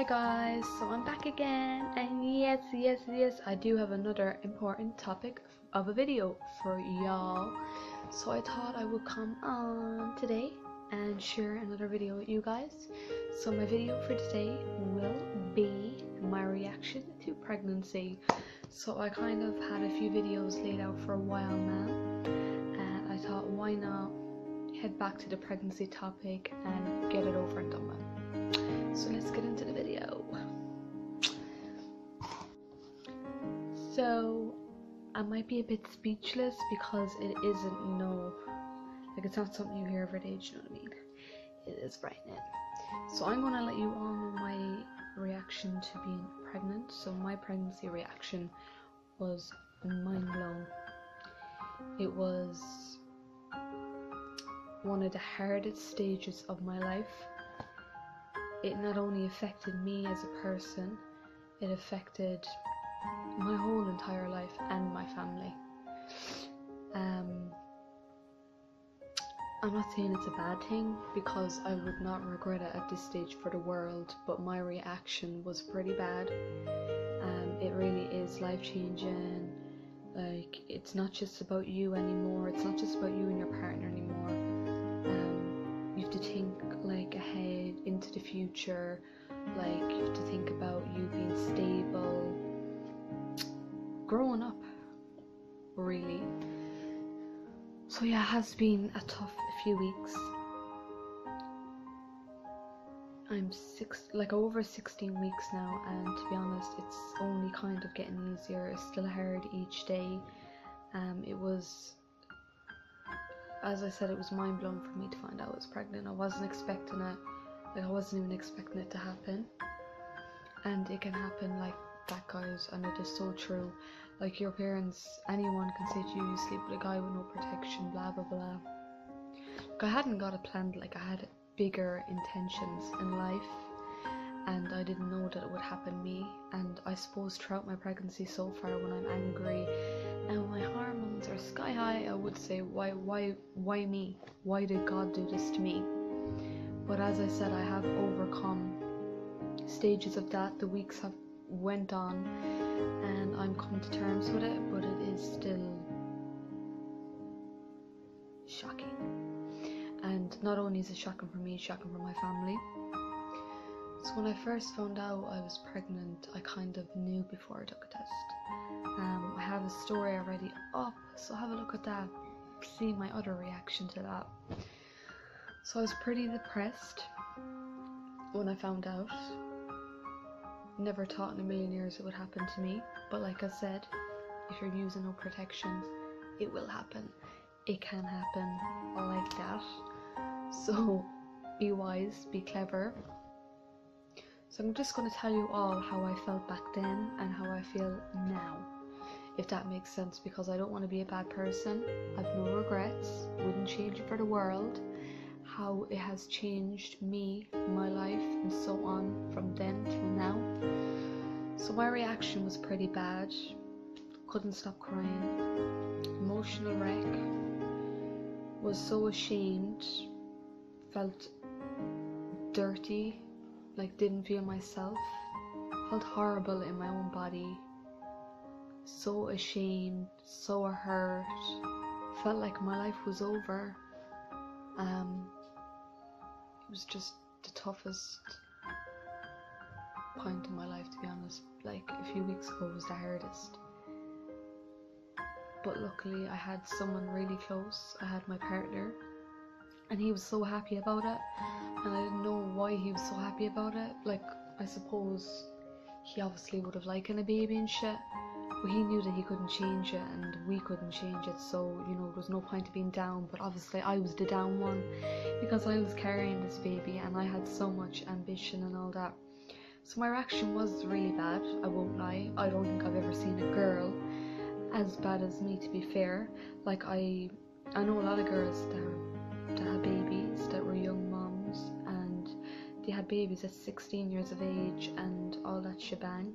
Hi guys, so I'm back again, and yes, I do have another important topic of a video for y'all. So I thought I would come on today and share another video with you guys. So my video for today will be my reaction to pregnancy. So I kind of had a few videos laid out for a while now, and I thought, why not head back to the pregnancy topic and get it over and done with. So let's get into the video. So I might be a bit speechless because it isn't it's not something you hear every day, do you know what I mean? It is frightening. So I'm gonna let you all know my reaction to being pregnant. So my pregnancy reaction was mind blown. It was one of the hardest stages of my life. It not only affected me as a person, it affected my whole entire life and my family. I'm not saying it's a bad thing, because I would not regret it at this stage for the world, but my reaction was pretty bad. It really is life-changing. Like, it's not just about you anymore, it's not just about you and your partner anymore. You have to think like ahead into the future, like you have to think about you being stable, growing up, really. So yeah, it has been a tough few weeks. I'm over 16 weeks now, and to be honest, it's only kind of getting easier. It's still hard each day. It was, as I said, it was mind blowing for me to find out I was pregnant. I wasn't expecting it. Like, I wasn't even expecting it to happen. And it can happen like that, guys, and it is so true. Like, your parents, anyone can say to you, you sleep with a guy with no protection, blah blah blah. Like, I hadn't got it planned. Like, I had bigger intentions in life, and I didn't know that it would happen to me. And I suppose throughout my pregnancy so far, when I'm angry and my hormones are sky high, I would say, why me? Why did God do this to me? But as I said, I have overcome stages of that. The weeks have went on, and I'm come to terms with it, but it is still shocking. And not only is it shocking for me, it's shocking for my family. So when I first found out I was pregnant, I kind of knew before I took a test. I have a story already up, so have a look at that, see my other reaction to that. So I was pretty depressed when I found out. Never thought in a million years it would happen to me, but like I said, if you're using no protection, it will happen. It can happen like that. So be wise, be clever. So I'm just going to tell you all how I felt back then and how I feel now, if that makes sense, because I don't want to be a bad person. I've no regrets, wouldn't change it for the world. How it has changed me, my life, and so on from then till now. So my reaction was pretty bad. Couldn't stop crying. Emotional wreck. Was so ashamed. Felt dirty. Like, didn't feel myself. Felt horrible in my own body. So ashamed. So hurt. Felt like my life was over. It was just the toughest point in my life, to be honest. Like, a few weeks ago was the hardest. But luckily I had someone really close. I had my partner, and he was so happy about it, and I didn't know why he was so happy about it. Like, I suppose he obviously would have liked a baby and shit, but he knew that he couldn't change it and we couldn't change it, so, you know, there was no point of being down. But obviously I was the down one, because I was carrying this baby and I had so much ambition and all that. So my reaction was really bad, I won't lie. I don't think I've ever seen a girl as bad as me, to be fair. Like, I know a lot of girls that had babies, that were young moms, and they had babies at 16 years of age and all that shebang.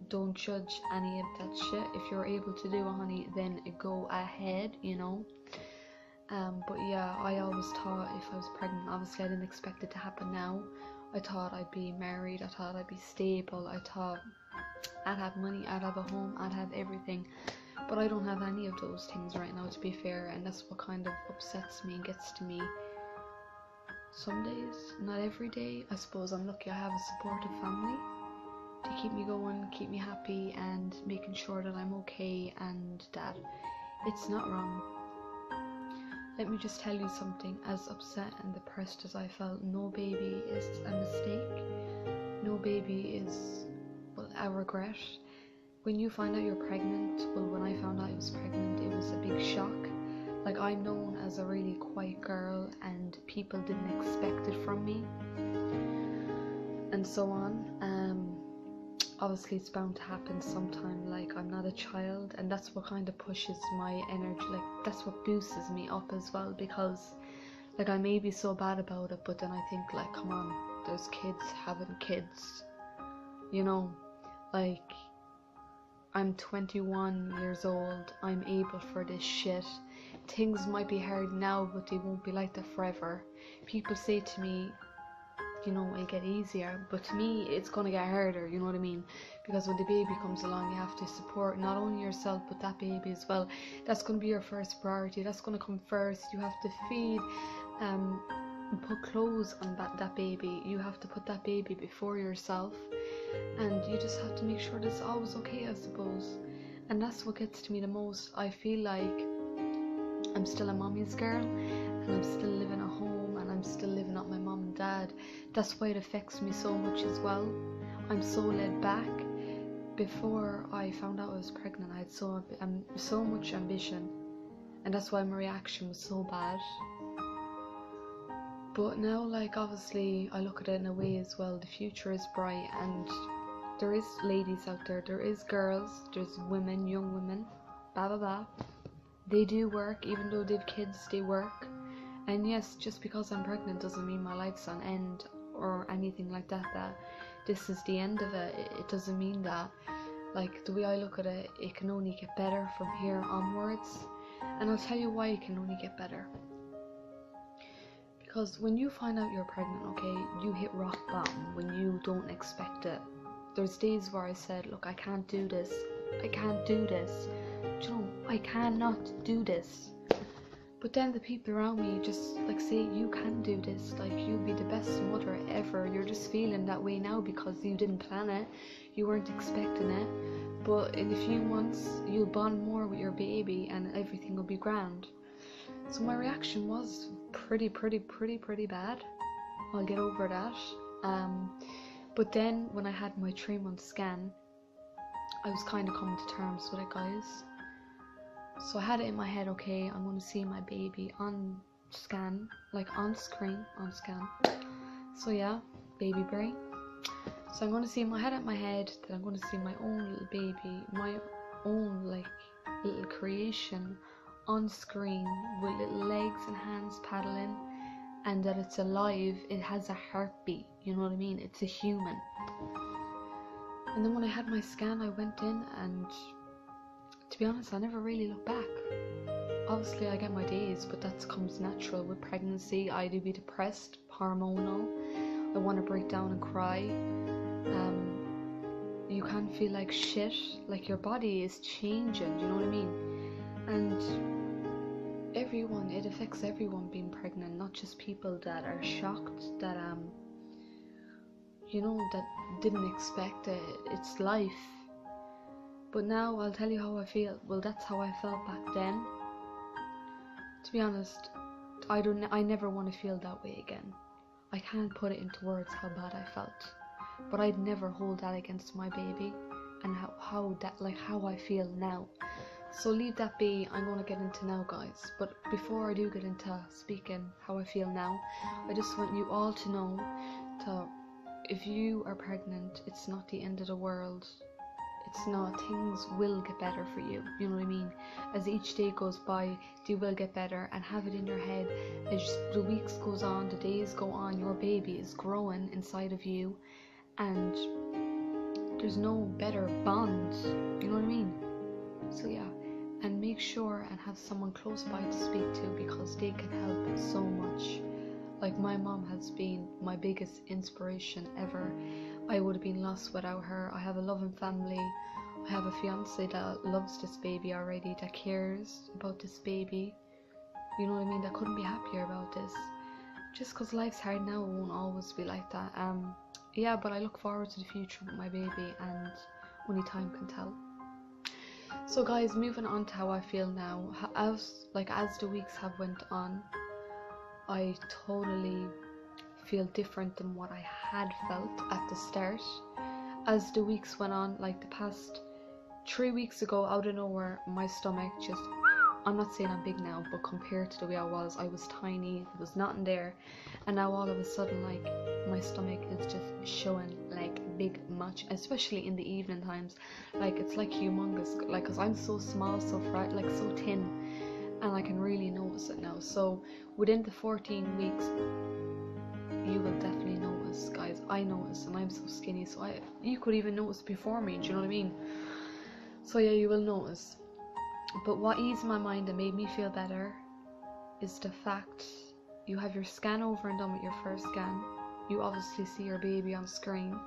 Don't judge any of that shit. If you're able to do it, honey, then go ahead, you know. But yeah, I always thought if I was pregnant, obviously I didn't expect it to happen now. I thought I'd be married, I thought I'd be stable, I thought I'd have money, I'd have a home, I'd have everything. But I don't have any of those things right now, to be fair, and that's what kind of upsets me and gets to me. Some days, not every day. I suppose I'm lucky I have a supportive family to keep me going, keep me happy, and making sure that I'm okay and that it's not wrong. Let me just tell you something, as upset and depressed as I felt, no baby is a mistake. No baby is, well, a regret. When you find out you're pregnant, well, when I found out I was pregnant, it was a big shock. Like, I'm known as a really quiet girl and people didn't expect it from me, and so on. Obviously it's bound to happen sometime. Like, I'm not a child, and that's what kind of pushes my energy, like that's what boosts me up as well, because like I may be so bad about it, but then I think, like, come on, there's kids having kids, you know, like I'm 21 years old, I'm able for this shit. Things might be hard now, but they won't be like that forever. People say to me, you know, it'll get easier, but to me it's gonna get harder, you know what I mean? Because when the baby comes along, you have to support not only yourself but that baby as well. That's gonna be your first priority, that's gonna come first. You have to feed, put clothes on that baby. You have to put that baby before yourself, and you just have to make sure that it's always okay, I suppose. And that's what gets to me the most. I feel like I'm still a mommy's girl, and I'm still living at home, and I'm still living at my mom and dad. That's why it affects me so much as well. I'm so laid back. Before I found out I was pregnant, I had so much ambition, and that's why my reaction was so bad. But now, like, obviously I look at it in a way as well. The future is bright, and there is ladies out there, there is girls, there's women, young women, blah blah blah. They do work, even though they have kids, they work. And yes, just because I'm pregnant doesn't mean my life's on end or anything like that, that this is the end of it. It doesn't mean that. Like, the way I look at it, it can only get better from here onwards. And I'll tell you why it can only get better. Because when you find out you're pregnant, okay, you hit rock bottom when you don't expect it. There's days where I said, look, I can't do this. I can't do this. Do you know, I cannot do this. But then the people around me just like say, you can do this, like you'll be the best mother ever. You're just feeling that way now because you didn't plan it, you weren't expecting it, but in a few months you'll bond more with your baby and everything will be grand. So my reaction was pretty bad. I'll get over that. But then when I had my 3-month scan, I was kind of coming to terms with it, guys. So I had it in my head, okay, I'm going to see my baby on scan, like on screen, on scan. So yeah, baby brain. So I'm going to see, I had it in my head that I'm going to see my own little baby, my own like little creation on screen with little legs and hands paddling, and that it's alive, it has a heartbeat, you know what I mean, it's a human. And then when I had my scan, I went in, and to be honest, I never really looked back. Obviously I get my days, but that comes natural with pregnancy. I do be depressed, hormonal, I want to break down and cry. You can feel like shit, like your body is changing, you know what I mean? And everyone, it affects everyone being pregnant, not just people that are shocked, that you know, that didn't expect it. It's life. But now I'll tell you how I feel. Well, that's how I felt back then. To be honest, I never want to feel that way again. I can't put it into words how bad I felt, but I'd never hold that against my baby, and how I feel now. So leave that be. I'm going to get into now, guys. But before I do get into speaking how I feel now, I just want you all to know that if you are pregnant, it's not the end of the world. It's not. Things will get better for you, you know what I mean? As each day goes by, they will get better, and have it in your head, as the weeks goes on, the days go on, your baby is growing inside of you, and there's no better bond, you know what I mean? So yeah, and make sure and have someone close by to speak to, because they can help so much. Like, my mom has been my biggest inspiration ever. I would have been lost without her. I have a loving family. I have a fiance that loves this baby already, that cares about this baby. You know what I mean? That couldn't be happier about this. Just because life's hard now, it won't always be like that. Yeah, but I look forward to the future with my baby, and only time can tell. So guys, moving on to how I feel now. As the weeks have went on, I totally feel different than what I had felt at the start. As the weeks went on, like the past 3 weeks ago, out of nowhere, my stomach just, I'm not saying I'm big now, but compared to the way I was tiny, there was nothing there, and now all of a sudden, like, my stomach is just showing like big much, especially in the evening times. Like, it's like humongous, like, because I'm so small, so fat, like so thin, and I can really notice it now. So within the 14 weeks, you will definitely notice, guys. I notice, and I'm so skinny, so you could even notice before me, do you know what I mean? So yeah, you will notice. But what eased my mind and made me feel better is the fact you have your scan over and done with your first scan. You obviously see your baby on screen.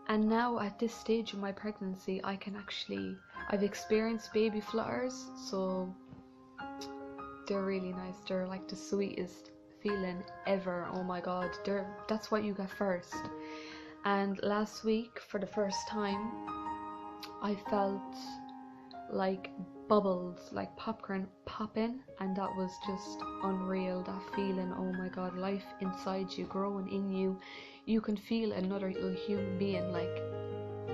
And now at this stage of my pregnancy, I've experienced baby flutters, so they're really nice. They're like the sweetest feeling ever. Oh my god, that's what you get first. And last week, for the first time, I felt like bubbles, like popcorn popping, and that was just unreal. That feeling, oh my god, life inside you, growing in you. You can feel another little human being, like,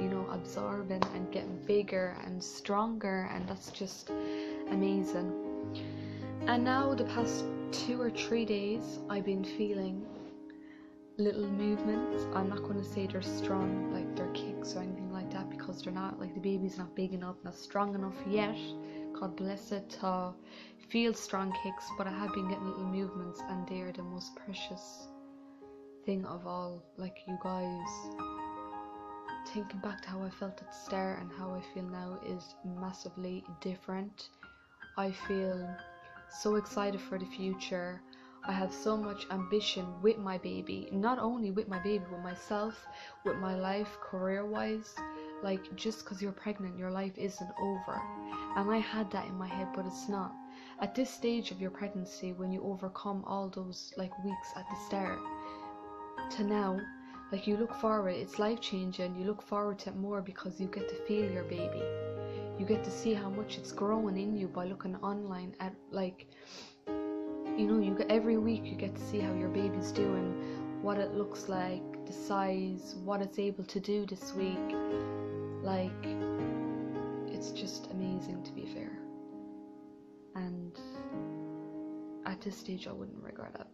you know, absorbing and getting bigger and stronger, and that's just amazing. And now the past 2 or 3 days, I've been feeling little movements. I'm not going to say they're strong, like they're kicks or anything like that, because they're not. Like, the baby's not big enough, not strong enough yet, God bless it, to feel strong kicks, but I have been getting little movements, and they're the most precious thing of all. Like, you guys, thinking back to how I felt at the start and how I feel now is massively different. I feel so excited for the future. I have so much ambition with my baby, not only with my baby, with myself, with my life, career-wise. Like, just because you're pregnant, your life isn't over. And I had that in my head, but it's not. At this stage of your pregnancy, when you overcome all those like weeks at the start to now, like, you look forward, it's life-changing. You look forward to it more because you get to feel your baby. You get to see how much it's growing in you by looking online at, like, you know, every week you get to see how your baby's doing, what it looks like, the size, what it's able to do this week. Like, it's just amazing, to be fair. And at this stage, I wouldn't regret it.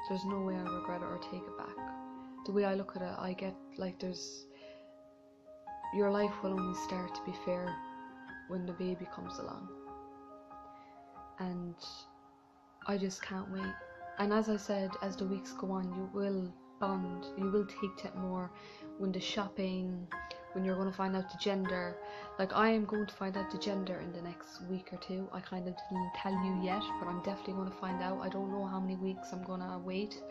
There's no way I regret it or take it back. The way I look at it, I get like, your life will only start, to be fair, when the baby comes along. And I just can't wait. And as I said, as the weeks go on, you will bond, you will take to it more. When the shopping, when you're going to find out the gender, like, I am going to find out the gender in the next week or 2. I kind of didn't tell you yet, but I'm definitely going to find out. I don't know how many weeks I'm going to wait,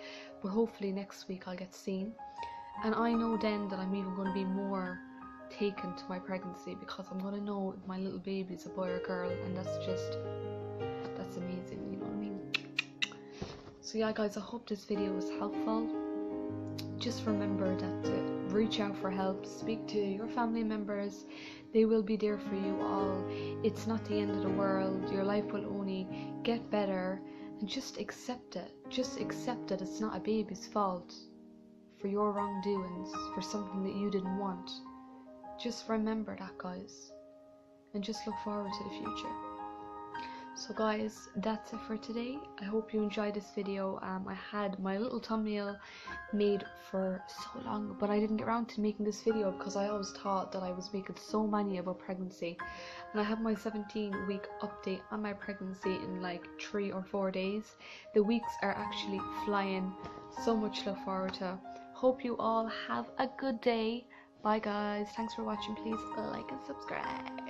but hopefully next week I'll get seen. And I know then that I'm even going to be more taken to my pregnancy, because I'm going to know if my little baby's a boy or girl, and that's amazing, you know what I mean? So yeah, guys, I hope this video was helpful. Just remember that to reach out for help, speak to your family members. They will be there for you all. It's not the end of the world. Your life will only get better, and just accept it. Just accept that it's not a baby's fault for your wrongdoings, for something that you didn't want. Just remember that, guys, and just look forward to the future. So guys, that's it for today. I hope you enjoyed this video. I had my little thumbnail made for so long, but I didn't get around to making this video because I always thought that I was making so many about pregnancy. And I have my 17-week update on my pregnancy in like 3 or 4 days. The weeks are actually flying. So much to look forward to. Hope you all have a good day. Bye guys. Thanks for watching. Please like and subscribe.